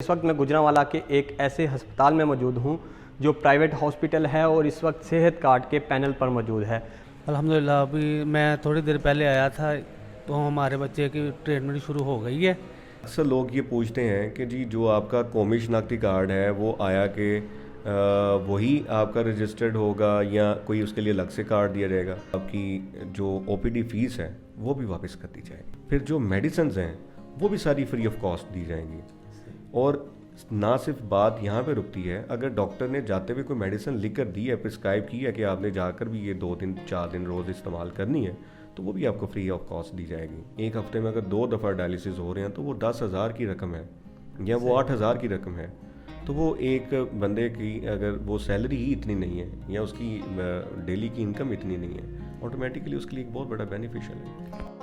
इस वक्त मैं गुजरांवाला के एक ऐसे हस्पताल में मौजूद हूँ जो प्राइवेट हॉस्पिटल है और इस वक्त सेहत कार्ड के पैनल पर मौजूद है। अल्हम्दुलिल्लाह अभी मैं थोड़ी देर पहले आया था तो हमारे बच्चे की ट्रीटमेंट शुरू हो गई है। अक्सर लोग ये पूछते हैं कि जी जो आपका कौमी शनाख्ती कार्ड है वो आया कि वही आपका रजिस्टर्ड होगा या कोई उसके लिए अलग से कार्ड दिया जाएगा। आपकी जो ओपीडी फ़ीस है वो भी वापस कर दी जाएगी। फिर जो मेडिसिन हैं वो भी सारी फ्री ऑफ कॉस्ट दी जाएंगी। और ना सिर्फ बात यहाँ पे रुकती है, अगर डॉक्टर ने जाते हुए कोई मेडिसिन लिख कर दी है, प्रिस्क्राइब की है कि आपने जाकर भी ये 2 दिन 4 दिन रोज़ इस्तेमाल करनी है, तो वो भी आपको फ्री ऑफ कॉस्ट दी जाएगी। एक हफ्ते में अगर 2 दफ़ा डायलिसिस हो रहे हैं तो वो 10,000 की रकम है या वो 8,000 की रकम है। तो वो एक बंदे की अगर वो सैलरी ही इतनी नहीं है या उसकी डेली की इनकम इतनी नहीं है, ऑटोमेटिकली उसके लिए एक बहुत बड़ा बेनिफिशियल है।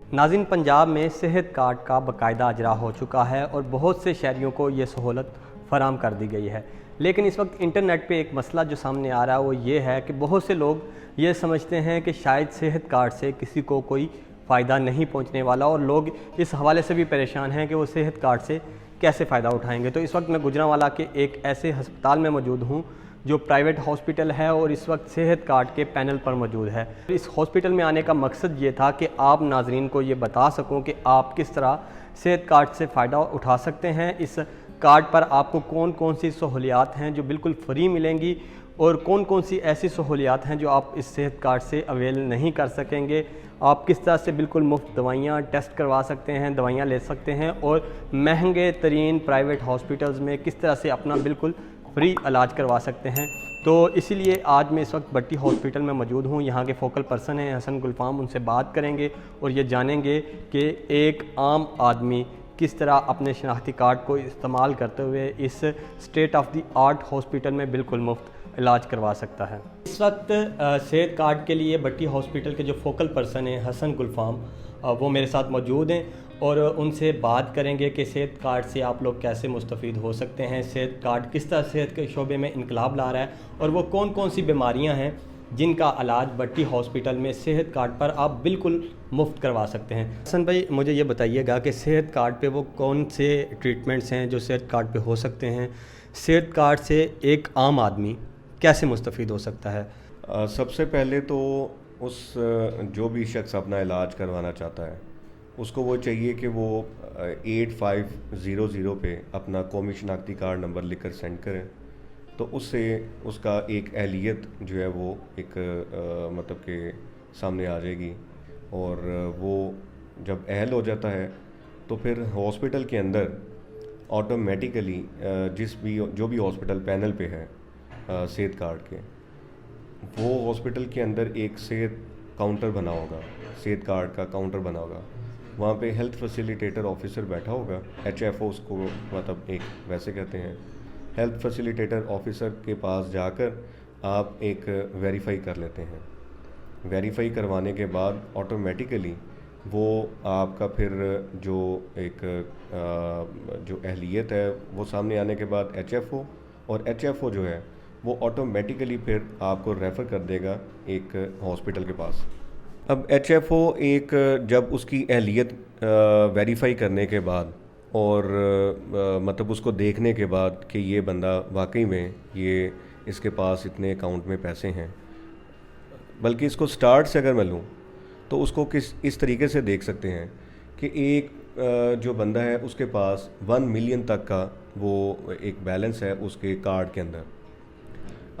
नाज़रीन, पंजाब में सेहत कार्ड का बाकायदा अजरा हो चुका है और बहुत से शहरियों को ये सहूलत फराम कर दी गई है। लेकिन इस वक्त इंटरनेट पे एक मसला जो सामने आ रहा है वो ये है कि बहुत से लोग ये समझते हैं कि शायद सेहत कार्ड से किसी को कोई फ़ायदा नहीं पहुंचने वाला और लोग इस हवाले से भी परेशान हैं कि वो सेहत कार्ड से कैसे फ़ायदा उठाएंगे। तो इस वक्त मैं गुजरांवाला के एक ऐसे हस्पताल में मौजूद हूँ जो प्राइवेट हॉस्पिटल है और इस वक्त सेहत कार्ड के पैनल पर मौजूद है। इस हॉस्पिटल में आने का मकसद ये था कि आप नाजरीन को ये बता सकूं कि आप किस तरह सेहत कार्ड से फ़ायदा उठा सकते हैं। इस कार्ड पर आपको कौन कौन सी सहूलियात हैं जो बिल्कुल फ्री मिलेंगी और कौन कौन सी ऐसी सहूलियात हैं जो आप इस सेहत कार्ड से अवेल नहीं कर सकेंगे। आप किस तरह से बिल्कुल मुफ्त दवाइयाँ टेस्ट करवा सकते हैं, दवाइयाँ ले सकते हैं और महंगे तरीन प्राइवेट हॉस्पिटल्स में किस तरह से अपना बिल्कुल फ्री इलाज करवा सकते हैं। तो इसीलिए आज मैं इस वक्त बट्टी हॉस्पिटल में मौजूद हूँ। यहाँ के फोकल पर्सन हैं हसन गुलफाम, उनसे बात करेंगे और ये जानेंगे कि एक आम आदमी किस तरह अपने शनाख्ती कार्ड को इस्तेमाल करते हुए इस state of the art hospital में बिल्कुल मुफ्त इलाज करवा सकता है। इस वक्त सेहत कार्ड के लिए बट्टी हॉस्पिटल के जो फोकल पर्सन हैं हसन गुलफाम, वो मेरे साथ मौजूद हैं और उनसे बात करेंगे कि सेहत कार्ड से आप लोग कैसे मुस्तफ़ीद हो सकते हैं, सेहत कार्ड किस तरह सेहत के शोबे में इनकलाब ला रहा है और वो कौन कौन सी बीमारियां हैं जिनका इलाज बट्टी हॉस्पिटल में सेहत कार्ड पर आप बिल्कुल मुफ्त करवा सकते हैं। हसन भाई, मुझे ये बताइएगा कि सेहत कार्ड पे वो कौन से ट्रीटमेंट्स हैं जो सेहत कार्ड पे हो सकते हैं। सेहत कार्ड से एक आम आदमी कैसे मुस्तफ़ीद हो सकता है? सबसे पहले तो उस जो भी शख्स अपना इलाज करवाना चाहता है उसको वो चाहिए कि वो 8500 पे अपना कौमी शनाख्ती कार्ड नंबर लिखकर सेंड करें, तो उससे उसका एक अहलियत जो है वो एक मतलब के सामने आ जाएगी। और वो जब अहल हो जाता है तो फिर हॉस्पिटल के अंदर ऑटोमेटिकली जो भी हॉस्पिटल पैनल पे है सेहत कार्ड के, वो हॉस्पिटल के अंदर एक सेहत काउंटर बना होगा, सेहत कार्ड का काउंटर बना होगा। वहाँ पे हेल्थ फैसिलिटेटर ऑफिसर बैठा होगा, HFO उसको मतलब एक वैसे कहते हैं। हेल्थ फैसिलिटेटर ऑफिसर के पास जाकर आप एक वेरीफाई कर लेते हैं। वेरीफाई करवाने के बाद ऑटोमेटिकली वो आपका फिर जो एक जो अहलियत है वो सामने आने के बाद HFO, और HFO जो है वो ऑटोमेटिकली फिर आपको रेफ़र कर देगा एक हॉस्पिटल के पास। अब HFO एक जब उसकी अहलियत वेरीफाई करने के बाद और मतलब उसको देखने के बाद कि ये बंदा वाकई में ये इसके पास इतने अकाउंट में पैसे हैं, बल्कि इसको स्टार्ट से अगर मैं लूँ तो उसको इस तरीके से देख सकते हैं कि एक जो बंदा है उसके पास 1 मिलियन तक का वो एक बैलेंस है उसके कार्ड के अंदर।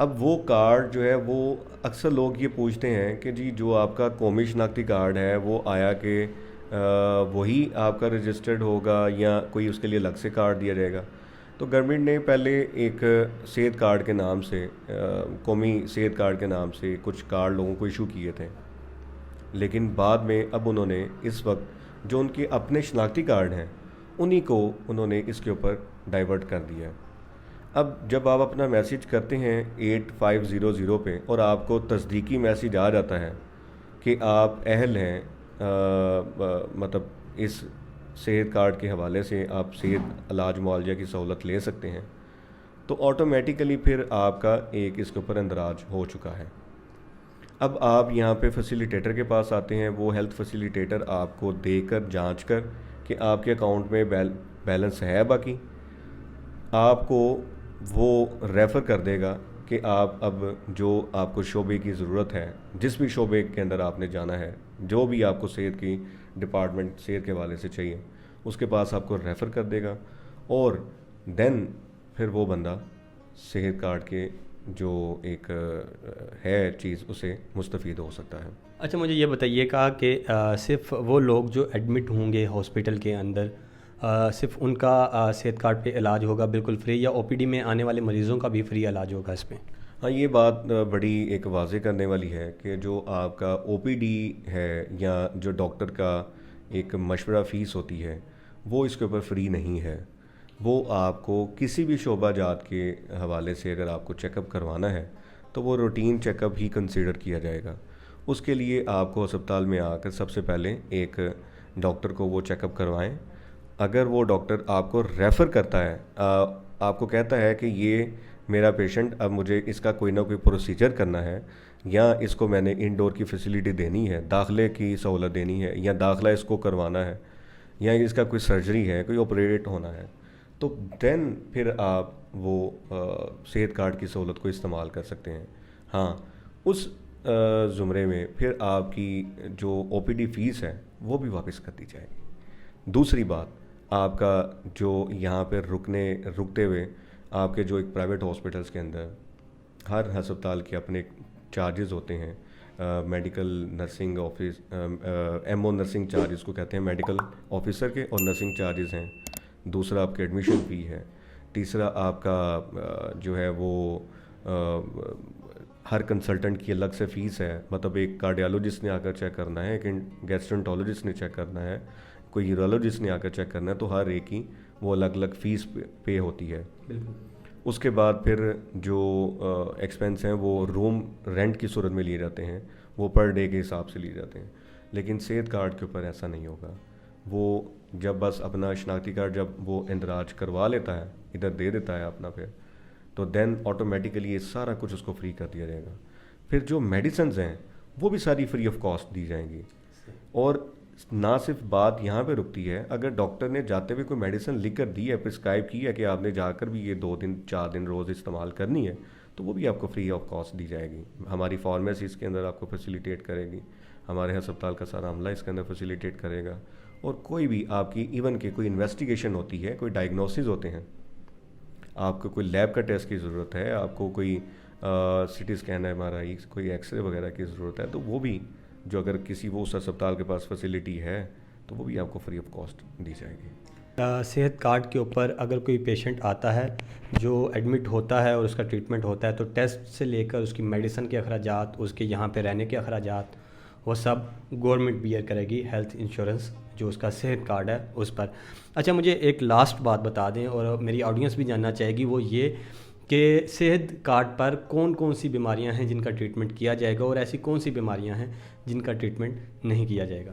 अब वो कार्ड जो है वो अक्सर लोग ये पूछते हैं कि जी जो आपका कौमी शनाख्ती कार्ड है वो आया कि वही आपका रजिस्टर्ड होगा या कोई उसके लिए अलग से कार्ड दिया जाएगा। तो गवर्नमेंट ने पहले एक सेहत कार्ड के नाम से कौमी सेहत कार्ड के नाम से कुछ कार्ड लोगों को इशू किए थे, लेकिन बाद में अब उन्होंने इस वक्त जो उनके अपने शनाख्ती कार्ड हैं उन्हीं को उन्होंने इसके ऊपर डाइवर्ट कर दिया है। अब जब आप अपना मैसेज करते हैं 8500 पे और आपको तस्दीकी मैसेज आ जाता है कि आप अहल हैं मतलब इस सेहत कार्ड के हवाले से आप सेहत इलाज मुआवजा की सहूलत ले सकते हैं, तो ऑटोमेटिकली फिर आपका एक इसके ऊपर अंदराज हो चुका है। अब आप यहाँ पे फैसिलिटेटर के पास आते हैं, वो हेल्थ फैसिलिटेटर आपको देखकर जांच कर कि आपके अकाउंट में बैलेंस है बाकी, आपको वो रेफ़र कर देगा कि आप अब जो आपको शोबे की ज़रूरत है, जिस भी शोबे के अंदर आपने जाना है, जो भी आपको सेहत की डिपार्टमेंट सेहत के हवाले से चाहिए, उसके पास आपको रेफ़र कर देगा और देन फिर वो बंदा सेहत कार्ड के जो एक है चीज़ उसे मुस्तफ़ीद हो सकता है। अच्छा, मुझे ये बताइएगा कि सिर्फ़ वो लोग जो एडमिट होंगे हॉस्पिटल के अंदर, सिर्फ़ उनका सेहत कार्ड पे इलाज होगा बिल्कुल फ्री, या ओपीडी में आने वाले मरीज़ों का भी फ्री इलाज होगा इसमें? हाँ, ये बात बड़ी एक वाज़ेह करने वाली है कि जो आपका ओपीडी है या जो डॉक्टर का एक मशवरा फ़ीस होती है वो इसके ऊपर फ्री नहीं है। वो आपको किसी भी शोबा जात के हवाले से अगर आपको चेकअप करवाना है तो वो रूटीन चेकअप ही कंसीडर किया जाएगा। उसके लिए आपको अस्पताल में आकर सबसे पहले एक डॉक्टर को वो चेकअप करवाएं। अगर वो डॉक्टर आपको रेफ़र करता है, आपको कहता है कि ये मेरा पेशेंट, अब मुझे इसका कोई ना कोई प्रोसीजर करना है या इसको मैंने इंडोर की फैसिलिटी देनी है, दाखिले की सहूलत देनी है या दाखिला इसको करवाना है या इसका कोई सर्जरी है, कोई ऑपरेट होना है, तो देन फिर आप वो सेहत कार्ड की सहूलत को इस्तेमाल कर सकते हैं। हाँ, उस ज़ुमरे में फिर आपकी जो ओपीडी फ़ीस है वो भी वापस कर दी जाएगी। दूसरी बात, आपका जो यहाँ पर रुकते हुए आपके जो एक प्राइवेट हॉस्पिटल्स के अंदर हर अस्पताल के अपने चार्जेस होते हैं। Medical nursing office, MO nursing charges को कहते हैं मेडिकल ऑफिसर के, और नर्सिंग चार्जेस हैं। दूसरा आपके एडमिशन फ़ी है। तीसरा आपका जो है वो हर कंसल्टेंट की अलग से फ़ीस है। मतलब एक कार्डियोलॉजिस्ट ने आकर चेक करना है, एक गैस्ट्रोएंटरोलॉजिस्ट ने चेक करना है, कोई यूरोलॉजिस्ट ने आकर चेक करना है, तो हर एक की वो अलग अलग फ़ीस पे होती है। बिल्कुल। उसके बाद फिर जो एक्सपेंस हैं वो रूम रेंट की सूरत में लिए जाते हैं, वो पर डे के हिसाब से लिए जाते हैं। लेकिन सेहत कार्ड के ऊपर ऐसा नहीं होगा। वो जब बस अपना शनाख्ती कार्ड जब वो इंदराज करवा लेता है, इधर दे देता है अपना, फिर तो देन ऑटोमेटिकली ये सारा कुछ उसको फ्री कर दिया जाएगा। फिर जो मेडिसिन्स हैं वो भी सारी फ्री ऑफ कॉस्ट दी जाएंगी। और ना सिर्फ बात यहाँ पे रुकती है, अगर डॉक्टर ने जाते हुए कोई मेडिसिन लिख कर दी है, प्रिस्क्राइब की है कि आपने जाकर भी ये 2 दिन 4 दिन रोज़ इस्तेमाल करनी है, तो वो भी आपको फ्री ऑफ कॉस्ट दी जाएगी। हमारी फार्मेसी इसके अंदर आपको फैसिलिटेट करेगी, हमारे अस्पताल का सारा अमला इसके अंदर फैसिलिटेट करेगा। और कोई भी आपकी इवन के कोई इन्वेस्टिगेशन होती है, कोई डायग्नोसिस होते हैं, आपको कोई लैब का टेस्ट की ज़रूरत है, आपको कोई सिटी स्कैन, MRI, कोई एक्सरे वगैरह की ज़रूरत है, तो वो भी जो अगर किसी वो उस अस्पताल के पास फैसिलिटी है तो वो भी आपको फ्री ऑफ कॉस्ट दी जाएगी। सेहत कार्ड के ऊपर अगर कोई पेशेंट आता है जो एडमिट होता है और उसका ट्रीटमेंट होता है, तो टेस्ट से लेकर उसकी मेडिसिन के अखराजात, उसके यहाँ पे रहने के अखराजात, वो सब गवर्नमेंट बियर करेगी, हेल्थ इंश्योरेंस जो उसका सेहत कार्ड है उस पर। अच्छा, मुझे एक लास्ट बात बता दें और मेरी ऑडियंस भी जानना चाहेगी, वो ये कि सेहत कार्ड पर कौन कौन सी बीमारियां हैं जिनका ट्रीटमेंट किया जाएगा और ऐसी कौन सी बीमारियां हैं जिनका ट्रीटमेंट नहीं किया जाएगा?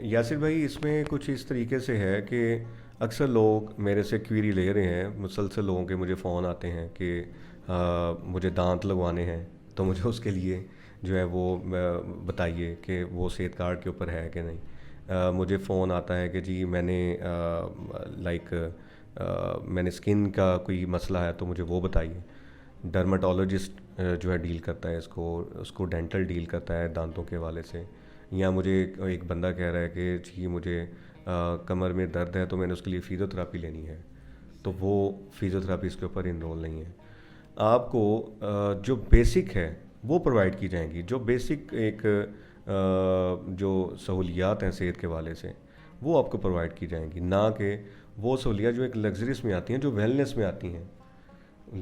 यासिर भाई, इसमें कुछ इस तरीके से है कि अक्सर लोग मेरे से क्वेरी ले रहे हैं, मुसलसल लोगों के मुझे फ़ोन आते हैं कि मुझे दांत लगवाने हैं, तो मुझे उसके लिए जो है वो बताइए कि वो सेहत कार्ड के ऊपर है कि नहीं। मुझे फ़ोन आता है कि जी मैंने मैंने स्किन का कोई मसला है तो मुझे वो बताइए। डर्माटोलॉजिस्ट जो है डील करता है उसको डेंटल डील करता है दांतों के हवाले से। या मुझे एक बंदा कह रहा है कि जी मुझे कमर में दर्द है तो मैंने उसके लिए फ़िज़ियोथेरेपी लेनी है, तो वो फ़िज़ियोथेरेपी इसके ऊपर इनरोल नहीं है। आपको जो बेसिक है वो प्रोवाइड की जाएंगी, जो बेसिक एक जो सहूलियात हैं सेहत के हवाले से वो आपको प्रोवाइड की जाएंगी, ना कि वो सहूलियात जो एक लग्जरीज में आती हैं, जो वेलनेस में आती हैं।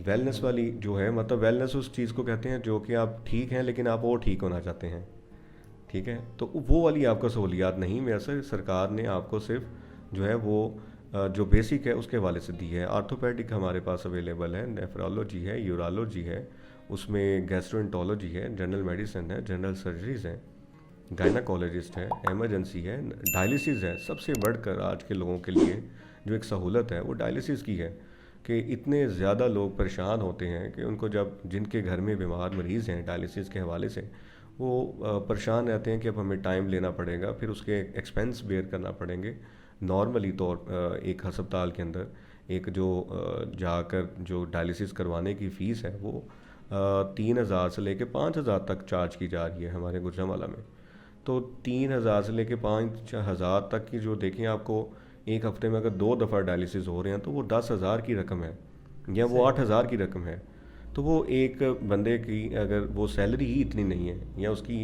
वेलनेस वाली जो है, मतलब वेलनेस उस चीज़ को कहते हैं जो कि आप ठीक हैं लेकिन आप और ठीक होना चाहते हैं, ठीक है, तो वो वाली आपको सहूलियात नहीं। वैसे सरकार ने आपको सिर्फ जो है वो जो बेसिक है उसके हवाले से दी है। आर्थोपेडिक हमारे पास अवेलेबल है, नेफ्रोलॉजी है, यूरोलॉजी है, उसमें गैस्ट्रोएंटरोलॉजी है, जनरल मेडिसिन है, जनरल सर्जरीज है, गायनाकोलॉजिस्ट है, एमरजेंसी है, डायलिसिस है। सबसे बढ़कर आज के लोगों के लिए जो एक सहूलत है वो डायलिसिस की है कि इतने ज़्यादा लोग परेशान होते हैं कि उनको जब जिनके घर में बीमार मरीज़ हैं डायलिसिस के हवाले से, वो परेशान रहते हैं कि अब हमें टाइम लेना पड़ेगा, फिर उसके एक्सपेंस बेयर करना पड़ेंगे। नॉर्मली तौर एक हस्पताल के अंदर एक जो जाकर जो डायलिसिस करवाने की फ़ीस है वो 3,000 से लेके 5,000 तक चार्ज की जा रही है हमारे गुजरांवाला में। तो 3,000 से लेके 5,000 तक की जो देखें आपको एक हफ्ते में अगर 2 दफ़ा डायलिसिस हो रहे हैं तो वो 10,000 की रकम है या वो 8,000 की रकम है। तो वो एक बंदे की अगर वो सैलरी ही इतनी नहीं है या उसकी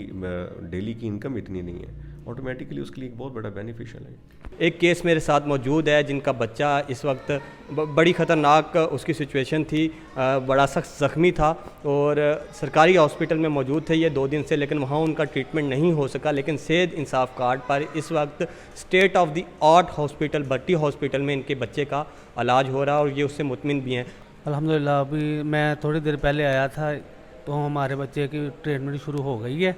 डेली की इनकम इतनी नहीं है, ऑटोमेटिकली उसके लिए एक बहुत बड़ा बेनिफिशियल है। एक केस मेरे साथ मौजूद है जिनका बच्चा इस वक्त बड़ी ख़तरनाक उसकी सिचुएशन थी, बड़ा सख्त ज़ख्मी था और सरकारी हॉस्पिटल में मौजूद थे ये 2 दिन से, लेकिन वहाँ उनका ट्रीटमेंट नहीं हो सका। लेकिन सेहत इंसाफ कार्ड पर इस वक्त state of the art hospital Bhatti hospital में इनके बच्चे का इलाज हो रहा है और ये उससे मुतमिन भी हैं। अल्हम्दुलिल्लाह अभी मैं थोड़ी देर पहले आया था तो हमारे बच्चे की ट्रीटमेंट शुरू हो गई है।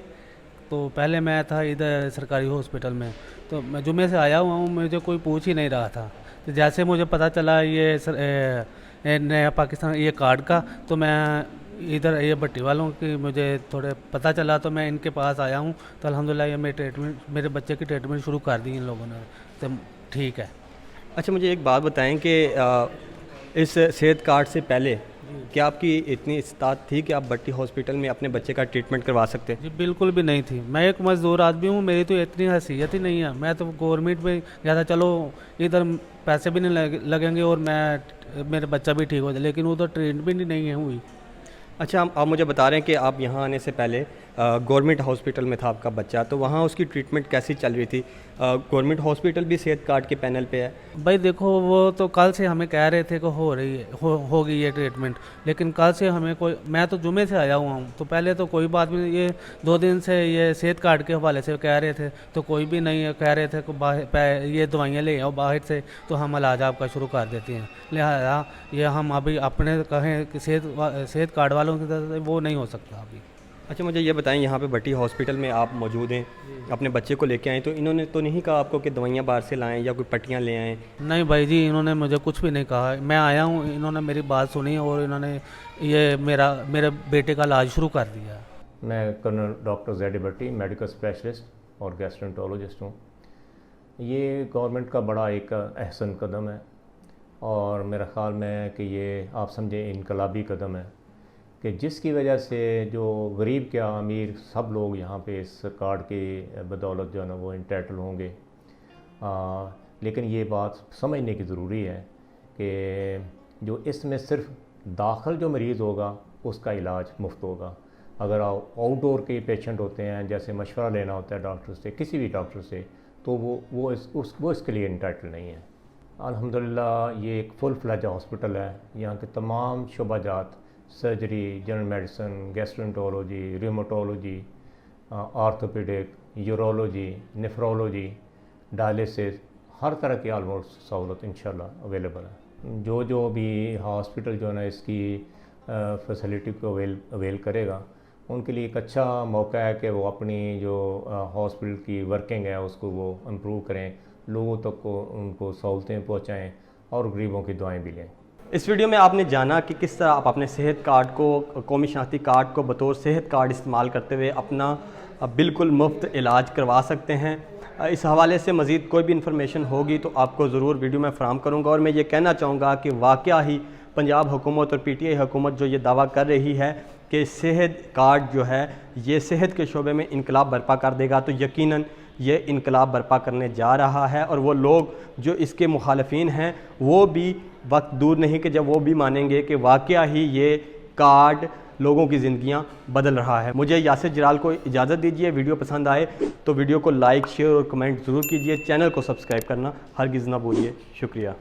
तो पहले मैं था इधर सरकारी हॉस्पिटल में, तो मैं जुम्मे से आया हुआ हूँ, मुझे कोई पूछ ही नहीं रहा था। तो जैसे मुझे पता चला ये नया पाकिस्तान ये कार्ड का, तो मैं इधर ये भट्टी वालों की मुझे थोड़े पता चला तो मैं इनके पास आया हूँ। तो अल्हम्दुलिल्लाह ये मेरे बच्चे की ट्रीटमेंट शुरू कर दी इन लोगों ने, तो ठीक है। अच्छा, मुझे एक बात बताएं कि इस सेहत कार्ड से पहले क्या आपकी इतनी इस्तात थी कि आप भट्टी हॉस्पिटल में अपने बच्चे का ट्रीटमेंट करवा सकते? जी बिल्कुल भी नहीं थी। मैं एक मज़दूर आदमी हूँ, मेरी तो इतनी हैसियत ही नहीं है। मैं तो गवर्नमेंट में ज़्यादा चलो इधर पैसे भी नहीं लगेंगे और मेरा बच्चा भी ठीक हो जाए, लेकिन उधर ट्रीटमेंट भी नहीं है हुई। अच्छा, आप मुझे बता रहे हैं कि आप यहाँ आने से पहले गवर्नमेंट हॉस्पिटल में था आपका बच्चा, तो वहाँ उसकी ट्रीटमेंट कैसी चल रही थी? गवर्नमेंट हॉस्पिटल भी सेहत कार्ड के पैनल पे है? भाई देखो, वो तो कल से हमें कह रहे थे कि हो रही है, हो गई है ट्रीटमेंट, लेकिन कल से हमें कोई, मैं तो जुमे से आया हुआ हूँ, तो पहले तो कोई बात नहीं, ये 2 दिन से ये सेहत कार्ड के हवाले से कह रहे थे, तो कोई भी नहीं कह रहे थे कि ये दवाइयाँ ले आओ बाहर से तो हम इलाज आपका शुरू कर देते हैं। लिहाजा ये हम अभी अपने कहें कि सेहत कार्ड वालों की तरफ से वो नहीं हो सकता अभी। अच्छा, मुझे ये बताएं, यहाँ पे भट्टी हॉस्पिटल में आप मौजूद हैं, अपने बच्चे को लेके आए, तो इन्होंने तो नहीं कहा आपको कि दवाइयाँ बाहर से लाएं या कोई पट्टियाँ ले आएँ? नहीं भाई जी, इन्होंने मुझे कुछ भी नहीं कहा। मैं आया हूँ, इन्होंने मेरी बात सुनी और इन्होंने ये मेरे बेटे का इलाज शुरू कर दिया। मैं कर्नल डॉक्टर ज़ैड भट्टी, मेडिकल स्पेशलिस्ट और गैस्ट्रोएंटरोलॉजिस्ट हूँ। ये गवर्नमेंट का बड़ा एक अहसन कदम है और मेरा ख़्याल में है कि ये आप समझे इनकलाबी कदम है कि जिसकी वजह से जो गरीब क्या अमीर सब लोग यहाँ पे इस कार्ड की बदौलत जो है ना वो इंटाइटल होंगे। लेकिन ये बात समझने की ज़रूरी है कि जो इसमें सिर्फ दाखिल जो मरीज़ होगा उसका इलाज मुफ्त होगा। अगर आउटडोर के पेशेंट होते हैं, जैसे मशवरा लेना होता है डॉक्टर से, किसी भी डॉक्टर से, तो वो इसके लिए इंटाइटल नहीं है। अल्हम्दुलिल्लाह ये एक फुल फ्लैज हॉस्पिटल है। यहाँ के तमाम शुबाजात, surgery, general medicine, gastroenterology, rheumatology, orthopaedic, urology, nephrology, dialysis, हर तरह की ऑलमोस्ट सहूलत इंशाल्लाह अवेलेबल है। जो भी हॉस्पिटल जो है ना इसकी फैसिलिटी को अवेल करेगा, उनके लिए एक अच्छा मौका है कि वो अपनी जो हॉस्पिटल की वर्किंग है उसको वो इम्प्रूव करें, लोगों तक को उनको सहूलतें पहुँचाएँ और गरीबों की दुआएँ भी लें। इस वीडियो में आपने जाना कि किस तरह आप अपने सेहत कार्ड को, कौमी शनाख्ती कार्ड को बतौर सेहत कार्ड इस्तेमाल करते हुए अपना बिल्कुल मुफ्त इलाज करवा सकते हैं। इस हवाले से मज़ीद कोई भी इन्फॉर्मेशन होगी तो आपको ज़रूर वीडियो में फ़राहम करूँगा। और मैं ये कहना चाहूँगा कि वाक़या ही पंजाब हुकूमत और PTI हुकूमत जो ये दावा कर रही है कि सेहत कार्ड जो है ये सेहत के शोबे में इनकलाब बर्पा कर देगा, तो यकीनन ये इनकलाब बर्पा करने जा रहा है। और वो लोग जो इसके मुखालफिन हैं वो भी वक्त दूर नहीं कि जब वो भी मानेंगे कि वाक़या ही ये कार्ड लोगों की ज़िंदगियां बदल रहा है। मुझे यासिर जलाल को इजाज़त दीजिए। वीडियो पसंद आए तो वीडियो को लाइक, शेयर और कमेंट ज़रूर कीजिए। चैनल को सब्सक्राइब करना हरगिज़ ना भूलिए। शुक्रिया।